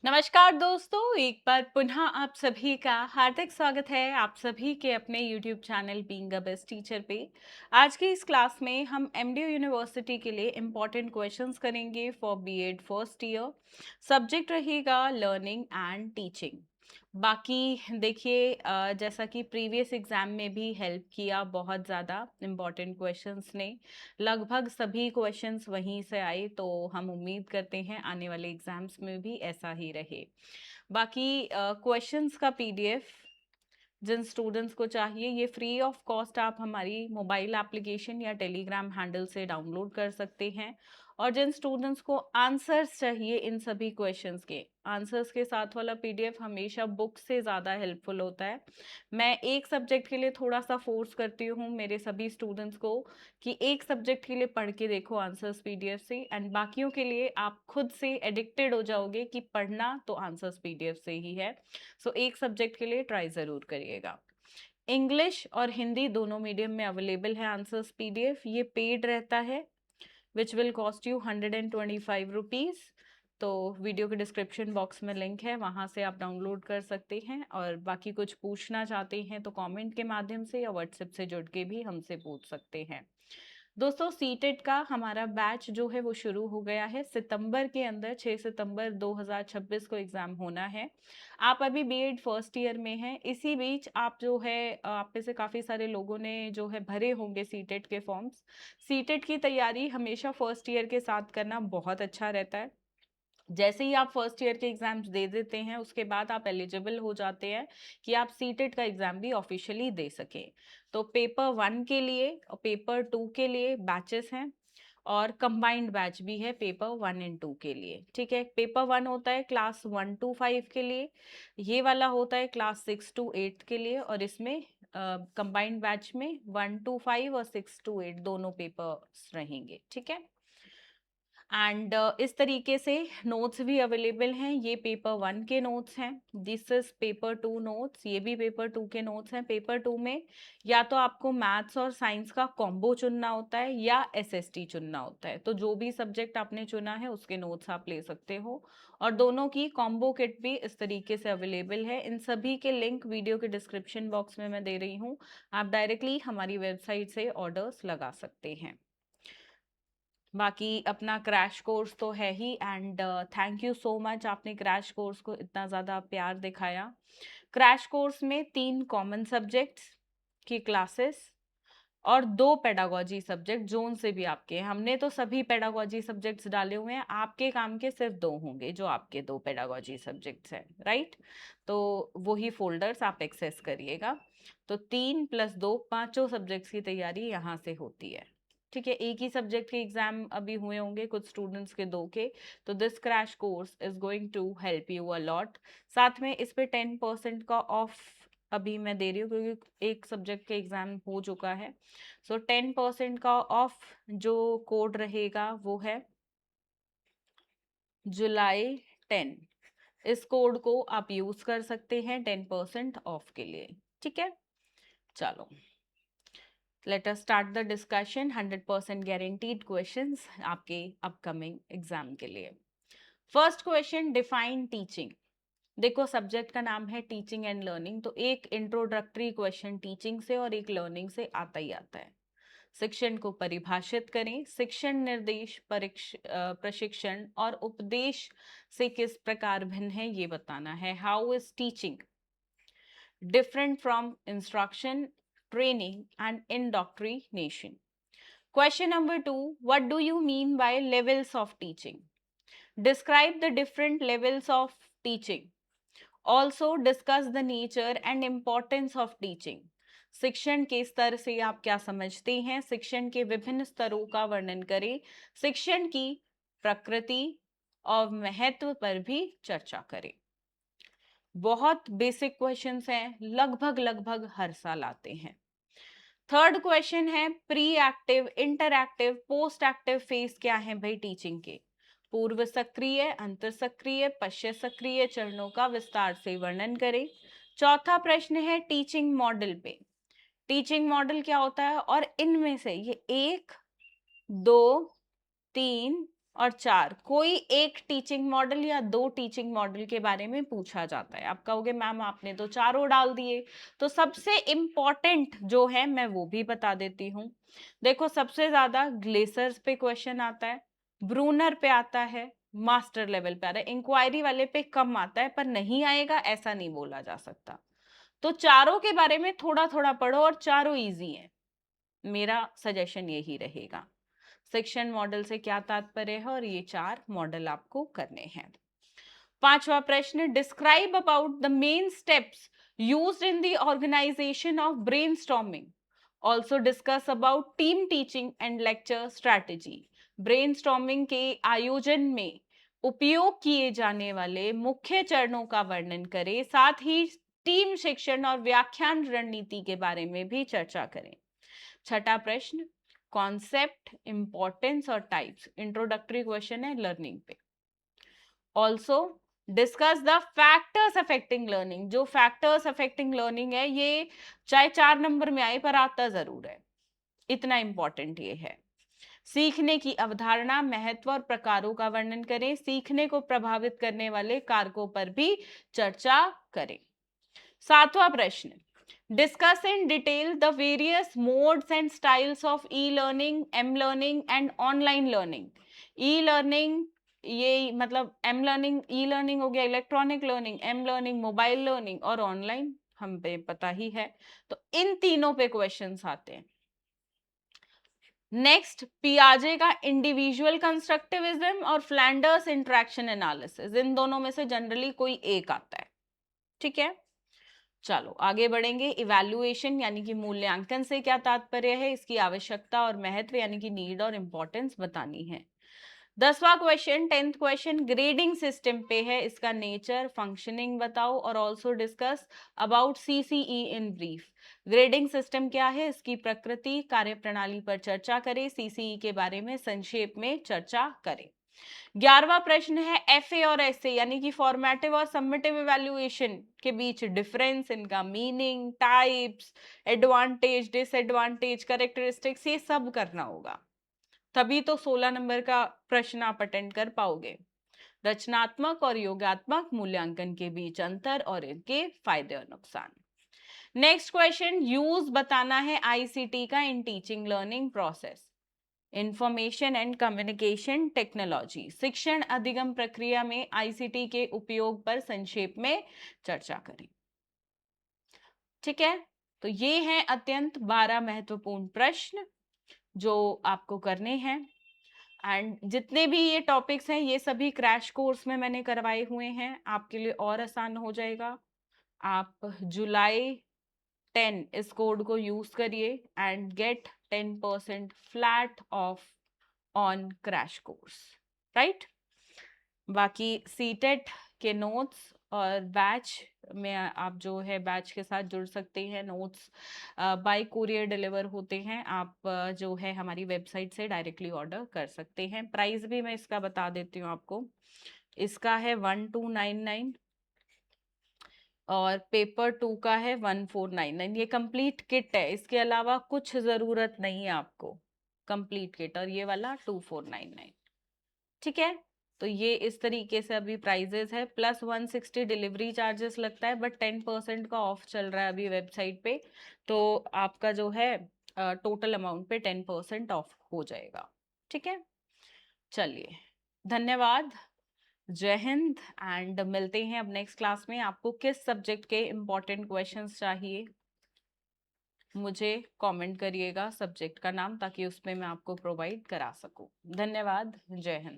नमस्कार दोस्तों, एक बार पुनः आप सभी का हार्दिक स्वागत है आप सभी के अपने YouTube channel being a best teacher पे। आज की इस क्लास में हम एमडीयू यूनिवर्सिटी के लिए इम्पोर्टेंट क्वेश्चंस करेंगे for BEd first year. Subject रहेगा लर्निंग एंड टीचिंग। बाकी देखिए, जैसा कि प्रीवियस एग्जाम में भी हेल्प किया बहुत ज़्यादा इम्पोर्टेंट क्वेश्चंस ने, लगभग सभी क्वेश्चंस वहीं से आए, तो हम उम्मीद करते हैं आने वाले एग्जाम्स में भी ऐसा ही रहे। बाकी क्वेश्चंस का पीडीएफ जिन स्टूडेंट्स को चाहिए, ये फ्री ऑफ कॉस्ट आप हमारी मोबाइल एप्लीकेशन या टेलीग्राम हैंडल से डाउनलोड कर सकते हैं। और जिन स्टूडेंट्स को आंसर्स चाहिए इन सभी क्वेश्चंस के, आंसर्स के साथ वाला पीडीएफ हमेशा बुक से ज़्यादा हेल्पफुल होता है। मैं एक सब्जेक्ट के लिए थोड़ा सा फोर्स करती हूँ मेरे सभी स्टूडेंट्स को कि एक सब्जेक्ट के लिए पढ़ के देखो आंसर्स पीडीएफ से, एंड बाकियों के लिए आप खुद से एडिक्टेड हो जाओगे कि पढ़ना तो आंसर्स पीडीएफ से ही है। सो एक सब्जेक्ट के लिए ट्राई ज़रूर करिएगा। इंग्लिश और हिंदी दोनों मीडियम में अवेलेबल है आंसर्स पीडीएफ। ये पेड रहता है, which will cost you 125 rupees. तो वीडियो के डिस्क्रिप्शन बॉक्स में लिंक है, वहाँ से आप डाउनलोड कर सकते हैं। और बाकी कुछ पूछना चाहते हैं तो कमेंट के माध्यम से या व्हाट्सएप से जुड़ के भी हमसे पूछ सकते हैं। दोस्तों, सीटेट का हमारा बैच जो है वो शुरू हो गया है सितंबर के अंदर। 6 सितंबर 2026 को एग्जाम होना है। आप अभी बीएड फर्स्ट ईयर में हैं, इसी बीच आप जो है आप में से काफ़ी सारे लोगों ने जो है भरे होंगे सीटेट के फॉर्म्स। सीटेट की तैयारी हमेशा फर्स्ट ईयर के साथ करना बहुत अच्छा रहता है। जैसे ही आप फर्स्ट ईयर के एग्जाम्स दे देते हैं, उसके बाद आप एलिजिबल हो जाते हैं कि आप सीटेट का एग्जाम भी ऑफिशियली दे सकें। तो पेपर 1 के लिए और पेपर 2 के लिए बैचेस हैं, और कंबाइंड बैच भी है पेपर 1 एंड 2 के लिए। ठीक है, पेपर 1 होता है क्लास 1 टू 5 के लिए, ये वाला होता है क्लास 6 टू 8 के लिए, और इसमें कंबाइंड बैच में 1 टू 5 और 6 टू 8 दोनों पेपर्स रहेंगे। ठीक है, एंड इस तरीके से नोट्स भी अवेलेबल हैं। ये पेपर 1 के नोट्स हैं, दिस इज पेपर 2 नोट्स, ये भी पेपर 2 के नोट्स हैं। पेपर 2 में या तो आपको मैथ्स और साइंस का कॉम्बो चुनना होता है या एसएसटी चुनना होता है, तो जो भी सब्जेक्ट आपने चुना है उसके नोट्स आप ले सकते हो। और दोनों की कॉम्बो किट भी इस तरीके से अवेलेबल है। इन सभी के लिंक वीडियो के डिस्क्रिप्शन बॉक्स में मैं दे रही हूँ, आप डायरेक्टली हमारी वेबसाइट से ऑर्डर्स लगा सकते हैं। बाकी अपना क्रैश कोर्स तो है ही, and thank you so much, आपने क्रैश कोर्स को इतना ज़्यादा प्यार दिखाया। क्रैश कोर्स में 3 कॉमन सब्जेक्ट्स की क्लासेस और 2 पेडागोजी सब्जेक्ट जोन से भी आपके हैं। हमने तो सभी पेडागोजी सब्जेक्ट्स डाले हुए हैं, आपके काम के सिर्फ 2 होंगे जो आपके 2 पेडागोजी सब्जेक्ट्स हैं, राइट। तो वही फोल्डर्स आप एक्सेस करिएगा। तो 3 प्लस 2 पांचों सब्जेक्ट्स की तैयारी यहाँ से होती है। ठीक है, एक ही सब्जेक्ट के एग्जाम अभी हुए होंगे कुछ स्टूडेंट्स के 2 के, तो this crash course is going to help you a lot. साथ में इस पे 10% का ऑफ अभी मैं दे रही हूँ क्योंकि एक सब्जेक्ट के एग्जाम हो चुका है। सो 10% का ऑफ जो कोड रहेगा वो है जुलाई 10। इस कोड को आप यूज कर सकते हैं 10% ऑफ के लिए। ठीक है, चलो let us start the discussion. 100% guaranteed questions आपके अपकमिंग एग्जाम के लिए। First question, define teaching. देखो, सब्जेक्ट का नाम है टीचिंग एंड लर्निंग, तो एक इंट्रोडक्टरी क्वेश्चन टीचिंग से और एक लर्निंग से आता ही आता है। शिक्षण को परिभाषित करें। शिक्षण निर्देश प्रशिक्षण और उपदेश से किस प्रकार भिन्न है ये बताना है। How is teaching different from instruction, training, and indoctrination? Question number 2, what do you mean by levels of teaching? Describe the different levels of teaching. Also discuss the nature and importance of teaching. शिक्षण के स्तर से आप क्या समझते हैं? शिक्षण के विभिन्न स्तरों का वर्णन करें। शिक्षण की प्रकृति और महत्व पर भी चर्चा करें। बहुत बेसिक क्वेश्चंस हैं, लगभग लगभग हर साल आते हैं। थर्ड क्वेश्चन है, pre active, interactive, post active phase क्या है भाई टीचिंग के? पूर्व सक्रिय, अंतर सक्रिय, पश्चात सक्रिय चरणों का विस्तार से वर्णन करें। चौथा प्रश्न है टीचिंग मॉडल पे। टीचिंग मॉडल क्या होता है और इनमें से ये 1, 2, 3 और 4 कोई एक टीचिंग मॉडल या 2 टीचिंग मॉडल के बारे में पूछा जाता है। आप कहोगे मैम आपने तो चारों डाल दिए, तो सबसे इम्पोर्टेंट जो है मैं वो भी बता देती हूँ। देखो सबसे ज्यादा ग्लेसर्स पे क्वेश्चन आता है, ब्रूनर पे आता है, मास्टर लेवल पे आता है, इंक्वायरी वाले पे कम आता है, पर नहीं आएगा ऐसा नहीं बोला जा सकता। तो चारों के बारे में थोड़ा थोड़ा पढ़ो और चारों इजी है, मेरा सजेशन यही रहेगा। सेक्शन मॉडल से क्या तात्पर्य है, और ये 4 मॉडल आपको करने हैं। 5वां प्रश्न, describe about the main steps used in the organisation of brainstorming, also discuss about team teaching and lecture strategy. Brainstorming के आयोजन में उपयोग किए जाने वाले मुख्य चरणों का वर्णन करें, साथ ही टीम शिक्षण और व्याख्यान रणनीति के बारे में भी चर्चा करें। 6ठा प्रश्न, कॉन्सेप्ट, इंपॉर्टेंस और टाइप्स, इंट्रोडक्टरी क्वेश्चन है लर्निंग पे। Also discuss the factors affecting learning, जो फैक्टर्स अफेक्टिंग लर्निंग है ये चाहे 4 नंबर में आए पर आता जरूर है, इतना इंपॉर्टेंट ये है। सीखने की अवधारणा, महत्व और प्रकारों का वर्णन करें, सीखने को प्रभावित करने वाले कारकों पर भी चर्चा करें। 7वां प्रश्न, discuss in detail the various modes and styles of e learning, am learning and online learning. E learning ये मतलब एम लर्निंग, ई लर्निंग हो गया electronic learning, am learning mobile learning, और ऑनलाइन हम पे पता ही है। तो इन तीनों पे क्वेश्चंस आते हैं। नेक्स्ट, पियाजे का इंडिविजुअल कंस्ट्रक्टिविज्म और फ्लैंडर्स इंटरेक्शन एनालिसिस, इन दोनों में से जनरली कोई एक आता है। ठीक है, चलो आगे बढ़ेंगे। इवैल्यूएशन यानी कि मूल्यांकन से क्या तात्पर्य है, इसकी आवश्यकता और महत्व यानी कि नीड और इंपॉर्टेंस बतानी है। 10वां question, 10th question grading system पे है, इसका नेचर, फंक्शनिंग बताओ और also discuss about CCE in brief. Grading system क्या है, इसकी प्रकृति, कार्यप्रणाली पर चर्चा करें, सीसीई के बारे में संक्षेप में चर्चा करें। 11वां प्रश्न है एफए और एसए यानी कि फॉर्मेटिव और सबमिटिव इवैल्यूएशन के बीच डिफरेंस, इनका meaning, types, advantage, disadvantage, characteristics, ये सब करना होगा, तभी तो 16 नंबर का प्रश्न आप अटेंड कर पाओगे। रचनात्मक और योगात्मक मूल्यांकन के बीच अंतर और इनके फायदे और नुकसान। नेक्स्ट क्वेश्चन, यूज बताना है आईसीटी का in teaching learning process. Information and communication technology, शिक्षण अधिगम प्रक्रिया में आईसीटी के उपयोग पर संक्षेप में चर्चा करें। ठीक है, तो ये हैं अत्यंत 12 महत्वपूर्ण प्रश्न जो आपको करने हैं। एंड जितने भी ये टॉपिक्स हैं ये सभी क्रैश कोर्स में मैंने करवाए हुए हैं, आपके लिए और आसान हो जाएगा। आप जुलाई 10 इस कोड को यूज करिए and get 10% flat off on crash course, right. बाकी सीटेट के नोट्स और बैच में आप जो है बैच के साथ जुड़ सकते हैं। नोट्स बाय कुरियर डिलीवर होते हैं, आप जो है हमारी वेबसाइट से डायरेक्टली ऑर्डर कर सकते हैं। प्राइस भी मैं इसका बता देती हूँ आपको, इसका है 1299 और पेपर 2 का है 1499। ये कंप्लीट किट है, इसके अलावा कुछ ज़रूरत नहीं है आपको, कंप्लीट किट, और ये वाला 2499। ठीक है, तो ये इस तरीके से अभी प्राइजेस है, प्लस 160 डिलीवरी चार्जेस लगता है, बट 10% का ऑफ चल रहा है अभी वेबसाइट पे, तो आपका जो है टोटल अमाउंट पे 10% ऑफ हो जाएगा। ठीक है, चलिए धन्यवाद, जय हिंद, एंड मिलते हैं अब नेक्स्ट क्लास में। आपको किस सब्जेक्ट के इम्पोर्टेंट क्वेश्चंस चाहिए मुझे कमेंट करिएगा सब्जेक्ट का नाम, ताकि उसमें मैं आपको प्रोवाइड करा सकूं। धन्यवाद, जय हिंद।